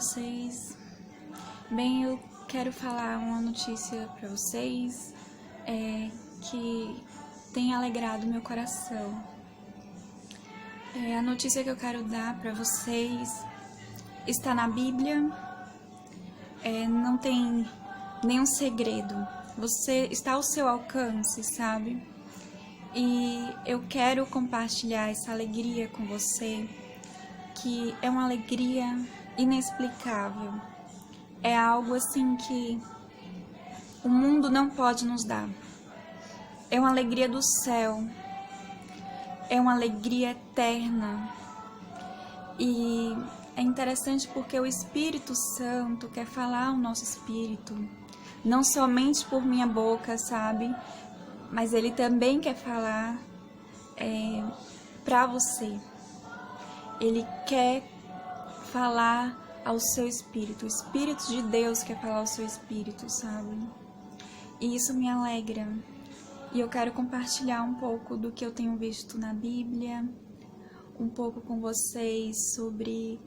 vocês. Bem, eu quero falar uma notícia para vocês que tem alegrado meu coração. A notícia que eu quero dar para vocês está na Bíblia, não tem nenhum segredo. Você está ao seu alcance, sabe? E eu quero compartilhar essa alegria com você, que é uma alegria inexplicável. É algo assim que o mundo não pode nos dar. É uma alegria do céu. É uma alegria eterna. E é interessante porque o Espírito Santo quer falar ao nosso espírito, não somente por minha boca, sabe? Mas ele também quer falar para você. Ele quer falar ao seu espírito. O Espírito de Deus quer falar ao seu espírito, sabe? E isso me alegra. E eu quero compartilhar um pouco do que eu tenho visto na Bíblia, um pouco com vocês sobre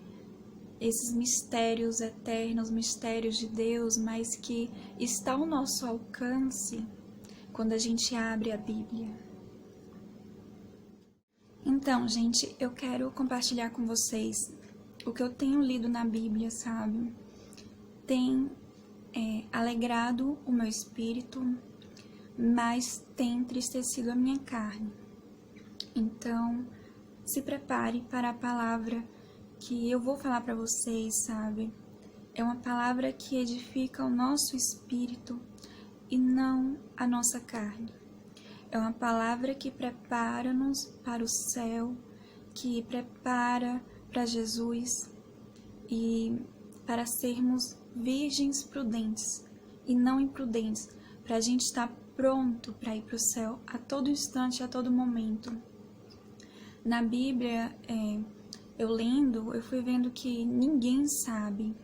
esses mistérios eternos, mistérios de Deus, mas que está ao nosso alcance quando a gente abre a Bíblia. Então, gente, eu quero compartilhar com vocês o que eu tenho lido na Bíblia, sabe? Tem alegrado o meu espírito, mas tem entristecido a minha carne. Então, se prepare para a palavra que eu vou falar para vocês, sabe? É uma palavra que edifica o nosso espírito e não a nossa carne. É uma palavra que prepara-nos para o céu, que prepara para Jesus e para sermos virgens prudentes e não imprudentes, para a gente estar pronto para ir para o céu a todo instante, a todo momento. Na Bíblia, eu lendo, eu fui vendo que ninguém sabe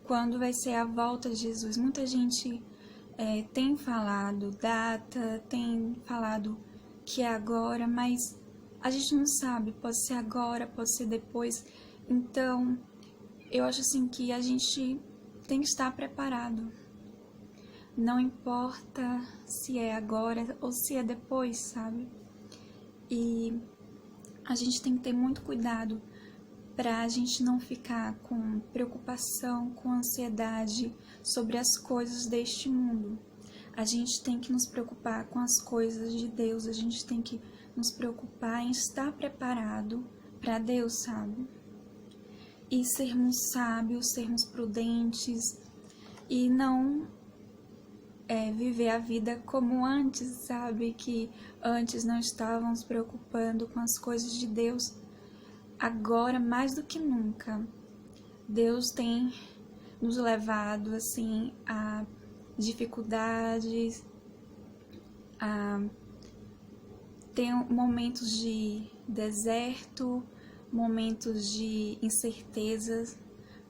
quando vai ser a volta de Jesus. Muita gente tem falado data, tem falado que é agora, mas a gente não sabe, pode ser agora, pode ser depois. Então, eu acho assim que a gente tem que estar preparado. Não importa se é agora ou se é depois, sabe? E a gente tem que ter muito cuidado para a gente não ficar com preocupação, com ansiedade sobre as coisas deste mundo. A gente tem que nos preocupar com as coisas de Deus, a gente tem que nos preocupar em estar preparado para Deus, sabe? E sermos sábios, sermos prudentes e não viver a vida como antes, sabe? Que antes não estávamos preocupando com as coisas de Deus. Agora, mais do que nunca, Deus tem nos levado assim a dificuldades, a ter momentos de deserto, momentos de incertezas,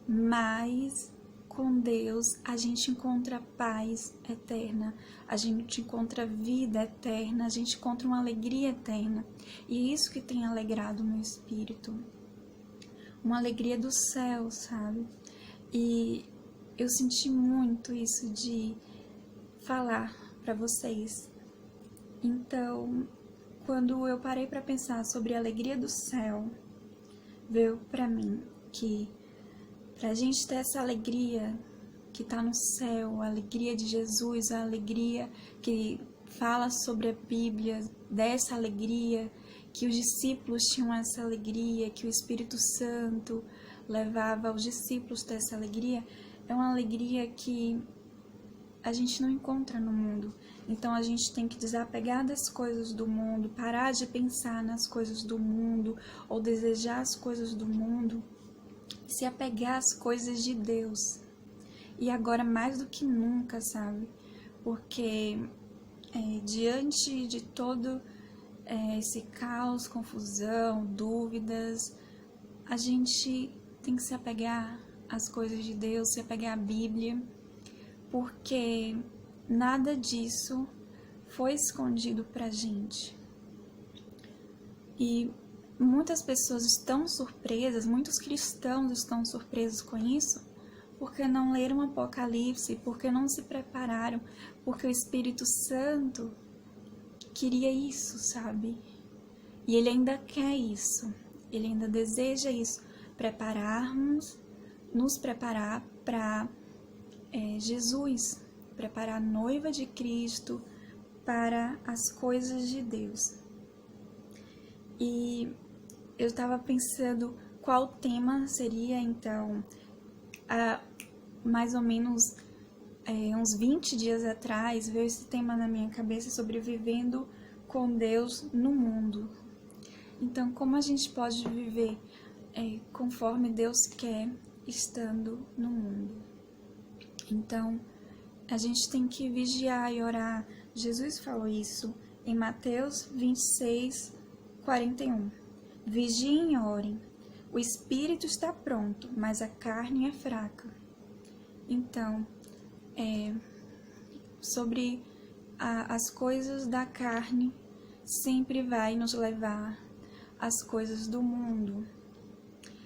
mas com Deus a gente encontra paz eterna, a gente encontra vida eterna, a gente encontra uma alegria eterna. E isso que tem alegrado o meu espírito, uma alegria do céu, sabe? E eu senti muito isso de falar para vocês. Então, quando eu parei para pensar sobre a alegria do céu, veio para mim que para a gente ter essa alegria que está no céu, a alegria de Jesus, a alegria que fala sobre a Bíblia, dessa alegria, que os discípulos tinham essa alegria, que o Espírito Santo levava aos discípulos dessa alegria, é uma alegria que a gente não encontra no mundo. Então a gente tem que desapegar das coisas do mundo, parar de pensar nas coisas do mundo ou desejar as coisas do mundo, se apegar às coisas de Deus. E agora mais do que nunca, sabe? Porque diante de todo esse caos, confusão, dúvidas, a gente tem que se apegar às coisas de Deus, se apegar à Bíblia, porque nada disso foi escondido pra gente. E muitas pessoas estão surpresas, muitos cristãos estão surpresos com isso, porque não leram Apocalipse, porque não se prepararam, porque o Espírito Santo queria isso, sabe? E ele ainda quer isso, ele ainda deseja isso, nos preparar para Jesus, preparar a noiva de Cristo para as coisas de Deus. E eu estava pensando qual tema seria, então, mais ou menos uns 20 dias atrás, veio esse tema na minha cabeça sobre vivendo com Deus no mundo. Então, como a gente pode viver conforme Deus quer, estando no mundo? Então, a gente tem que vigiar e orar. Jesus falou isso em Mateus 26, 41. Vigiem e orem. O espírito está pronto, mas a carne é fraca. Então, sobre as coisas da carne, sempre vai nos levar às coisas do mundo.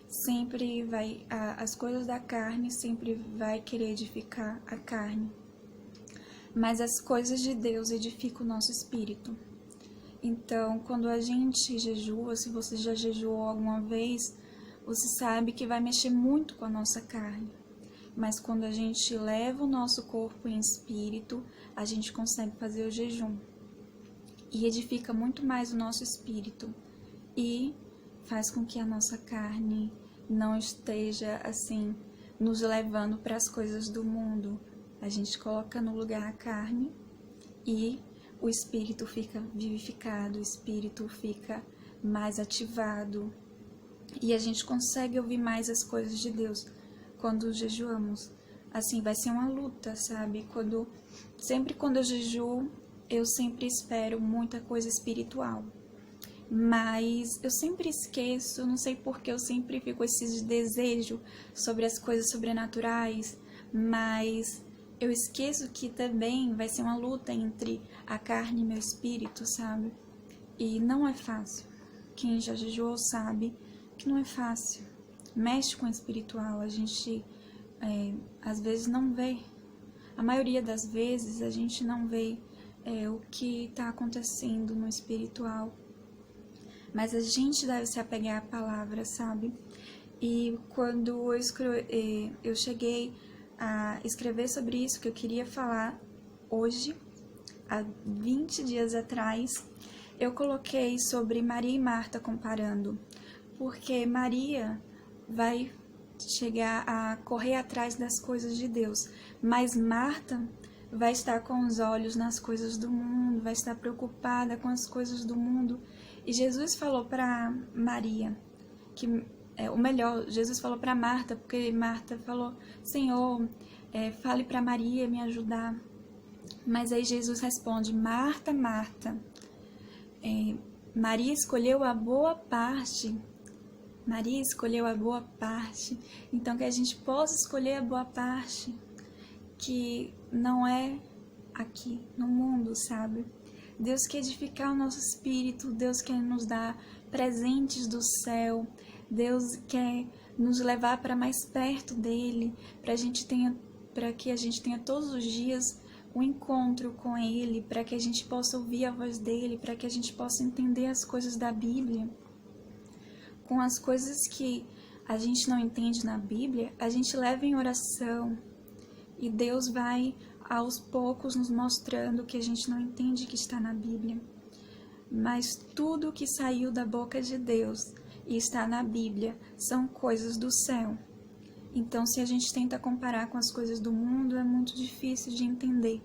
Sempre vai, as coisas da carne sempre vai querer edificar a carne. Mas as coisas de Deus edificam o nosso espírito. Então, quando a gente jejua, se você já jejuou alguma vez, você sabe que vai mexer muito com a nossa carne. Mas quando a gente leva o nosso corpo em espírito, a gente consegue fazer o jejum. E edifica muito mais o nosso espírito. E faz com que a nossa carne não esteja, assim, nos levando para as coisas do mundo. A gente coloca no lugar a carne e o espírito fica vivificado, o espírito fica mais ativado. E a gente consegue ouvir mais as coisas de Deus quando jejuamos. Assim, vai ser uma luta, sabe? Sempre quando eu jejuo, eu sempre espero muita coisa espiritual. Mas eu sempre esqueço, não sei porque eu sempre fico com esse desejo sobre as coisas sobrenaturais, mas eu esqueço que também vai ser uma luta entre a carne e meu espírito, sabe? E não é fácil. Quem já jejuou sabe que não é fácil. Mexe com o espiritual, a gente às vezes não vê. A maioria das vezes a gente não vê o que está acontecendo no espiritual. Mas a gente deve se apegar à palavra, sabe? E quando eu cheguei a escrever sobre isso, que eu queria falar hoje, há 20 dias atrás, eu coloquei sobre Maria e Marta comparando. Porque Maria vai chegar a correr atrás das coisas de Deus, mas Marta vai estar com os olhos nas coisas do mundo, vai estar preocupada com as coisas do mundo. E Jesus falou para Maria, Jesus falou para Marta, porque Marta falou, Senhor, fale para Maria me ajudar. Mas aí Jesus responde, Marta, Marta, Maria escolheu a boa parte. Maria escolheu a boa parte. Então que a gente possa escolher a boa parte, que não é aqui no mundo, sabe? Deus quer edificar o nosso espírito, Deus quer nos dar presentes do céu, Deus quer nos levar para mais perto dele, para que a gente tenha todos os dias um encontro com ele, para que a gente possa ouvir a voz dele, para que a gente possa entender as coisas da Bíblia. Com as coisas que a gente não entende na Bíblia, a gente leva em oração e Deus vai aos poucos nos mostrando o que a gente não entende que está na Bíblia. Mas tudo que saiu da boca de Deus e está na Bíblia são coisas do céu. Então, se a gente tenta comparar com as coisas do mundo, é muito difícil de entender.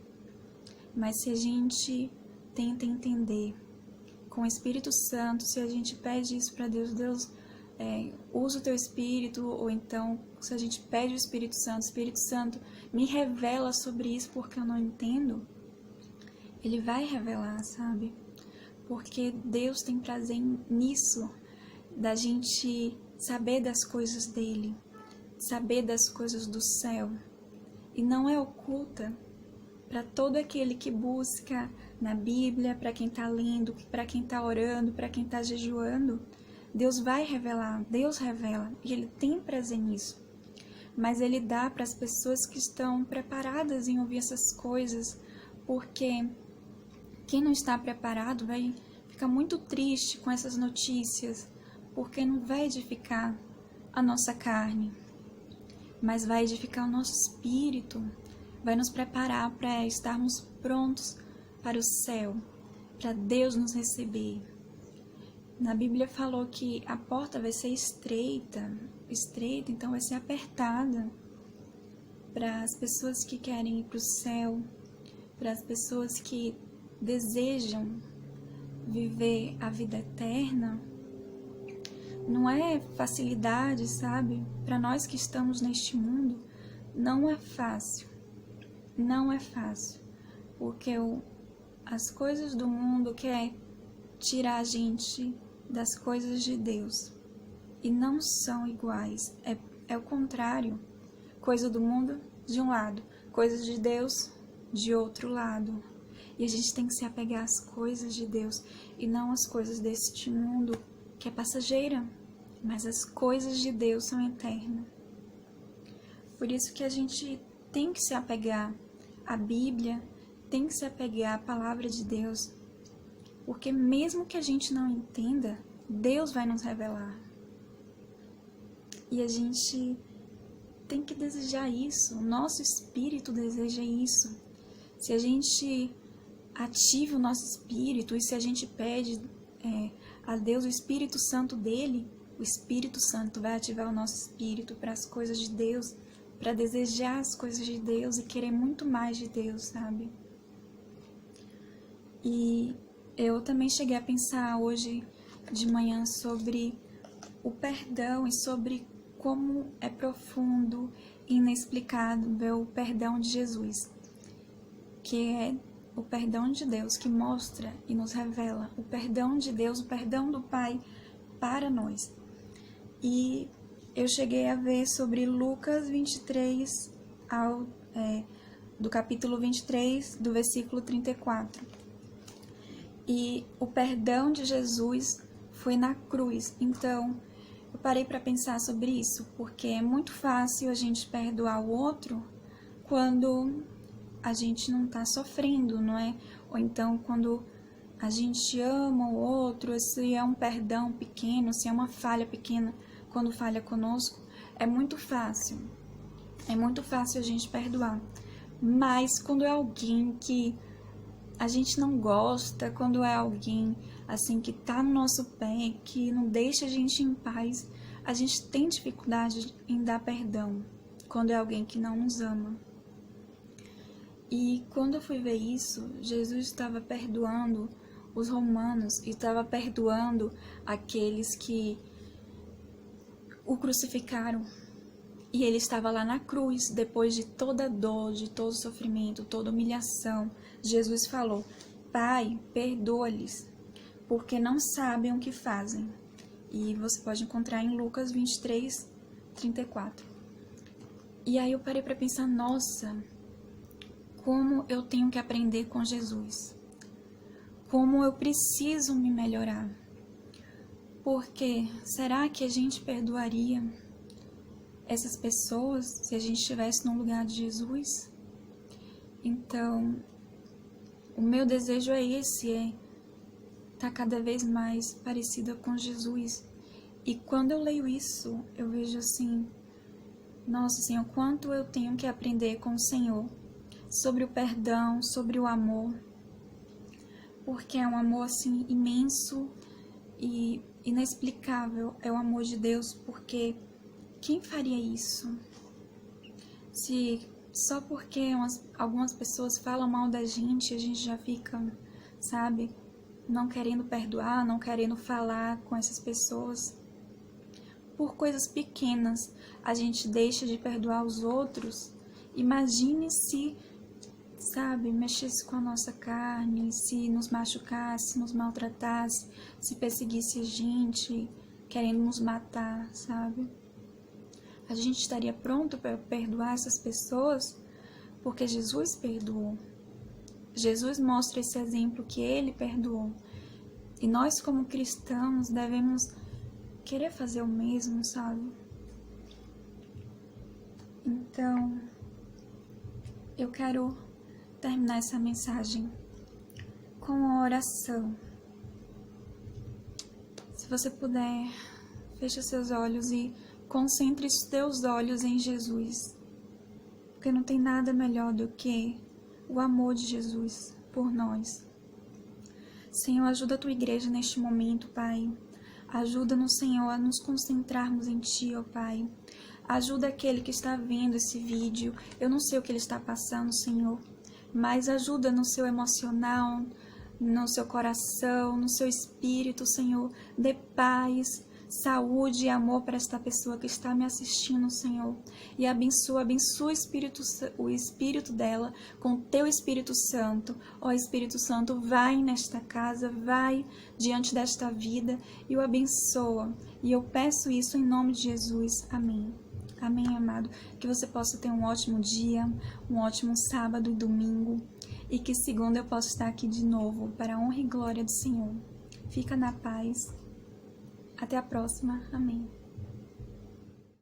Mas se a gente tenta entender com o Espírito Santo, se a gente pede isso para Deus, Deus usa o teu Espírito, ou então se a gente pede o Espírito Santo, me revela sobre isso porque eu não entendo, ele vai revelar, sabe? Porque Deus tem prazer nisso, da gente saber das coisas dele, saber das coisas do céu, e não é oculta para todo aquele que busca na Bíblia, para quem está lendo, para quem está orando, para quem está jejuando. Deus vai revelar, Deus revela, e Ele tem prazer nisso. Mas Ele dá para as pessoas que estão preparadas em ouvir essas coisas, porque quem não está preparado vai ficar muito triste com essas notícias, porque não vai edificar a nossa carne, mas vai edificar o nosso espírito, vai nos preparar para estarmos prontos para o céu, para Deus nos receber. Na Bíblia falou que a porta vai ser estreita, então vai ser apertada para as pessoas que querem ir para o céu, para as pessoas que desejam viver a vida eterna. Não é facilidade, sabe? Para nós que estamos neste mundo, não é fácil. Não é fácil. Porque as coisas do mundo querem tirar a gente das coisas de Deus. E não são iguais. É o contrário. Coisa do mundo, de um lado. Coisas de Deus, de outro lado. E a gente tem que se apegar às coisas de Deus e não às coisas deste mundo, que é passageira, mas as coisas de Deus são eternas. Por isso que a gente tem que se apegar à Bíblia, tem que se apegar à palavra de Deus, porque mesmo que a gente não entenda, Deus vai nos revelar. E a gente tem que desejar isso, o nosso espírito deseja isso. Se a gente ativa o nosso espírito e se a gente pede a Deus o Espírito Santo dele, o Espírito Santo vai ativar o nosso espírito para as coisas de Deus, para desejar as coisas de Deus e querer muito mais de Deus, sabe? E eu também cheguei a pensar hoje de manhã sobre o perdão e sobre como é profundo e inexplicável o perdão de Jesus, que é o perdão de Deus que mostra e nos revela o perdão de Deus, o perdão do Pai para nós. E eu cheguei a ver sobre Lucas 23, do capítulo 23, do versículo 34. E o perdão de Jesus foi na cruz. Então, eu parei para pensar sobre isso, porque é muito fácil a gente perdoar o outro quando a gente não está sofrendo, não é? Ou então quando a gente ama o outro, se é um perdão pequeno, se é uma falha pequena, quando falha conosco, é muito fácil. É muito fácil a gente perdoar. Mas quando é alguém que a gente não gosta, quando é alguém assim que tá no nosso pé, que não deixa a gente em paz, a gente tem dificuldade em dar perdão quando é alguém que não nos ama. E quando eu fui ver isso, Jesus estava perdoando os romanos e estava perdoando aqueles que o crucificaram. E ele estava lá na cruz, depois de toda dor, de todo sofrimento, toda humilhação. Jesus falou: Pai, perdoa-lhes, porque não sabem o que fazem. E você pode encontrar em Lucas 23, 34. E aí eu parei para pensar, nossa, como eu tenho que aprender com Jesus. Como eu preciso me melhorar. Porque será que a gente perdoaria essas pessoas se a gente estivesse no lugar de Jesus? Então, o meu desejo é esse, estar cada vez mais parecida com Jesus. E quando eu leio isso, eu vejo assim, nossa Senhor, quanto eu tenho que aprender com o Senhor sobre o perdão, sobre o amor, porque é um amor assim imenso e inexplicável, é o amor de Deus, porque quem faria isso? Se só porque algumas pessoas falam mal da gente, a gente já fica, sabe, não querendo perdoar, não querendo falar com essas pessoas. Por coisas pequenas, a gente deixa de perdoar os outros. Imagine se, sabe, mexesse com a nossa carne, se nos machucasse, nos maltratasse, se perseguisse a gente, querendo nos matar, sabe? A gente estaria pronto para perdoar essas pessoas porque Jesus perdoou. Jesus mostra esse exemplo que ele perdoou. E nós, como cristãos, devemos querer fazer o mesmo, sabe? Então, eu quero terminar essa mensagem com uma oração. Se você puder, feche os seus olhos e concentre os teus olhos em Jesus. Porque não tem nada melhor do que o amor de Jesus por nós. Senhor, ajuda a tua igreja neste momento, Pai. Ajuda-nos, Senhor, a nos concentrarmos em Ti, ó Pai. Ajuda aquele que está vendo esse vídeo. Eu não sei o que ele está passando, Senhor, mas ajuda no seu emocional, no seu coração, no seu espírito, Senhor. Dê paz, saúde e amor para esta pessoa que está me assistindo, Senhor. E abençoa o espírito dela com teu Espírito Santo. Ó Espírito Santo, vai nesta casa, vai diante desta vida e o abençoa. E eu peço isso em nome de Jesus. Amém. Amém, amado. Que você possa ter um ótimo dia, um ótimo sábado e domingo. E que segunda eu possa estar aqui de novo para a honra e glória do Senhor. Fica na paz. Até a próxima. Amém.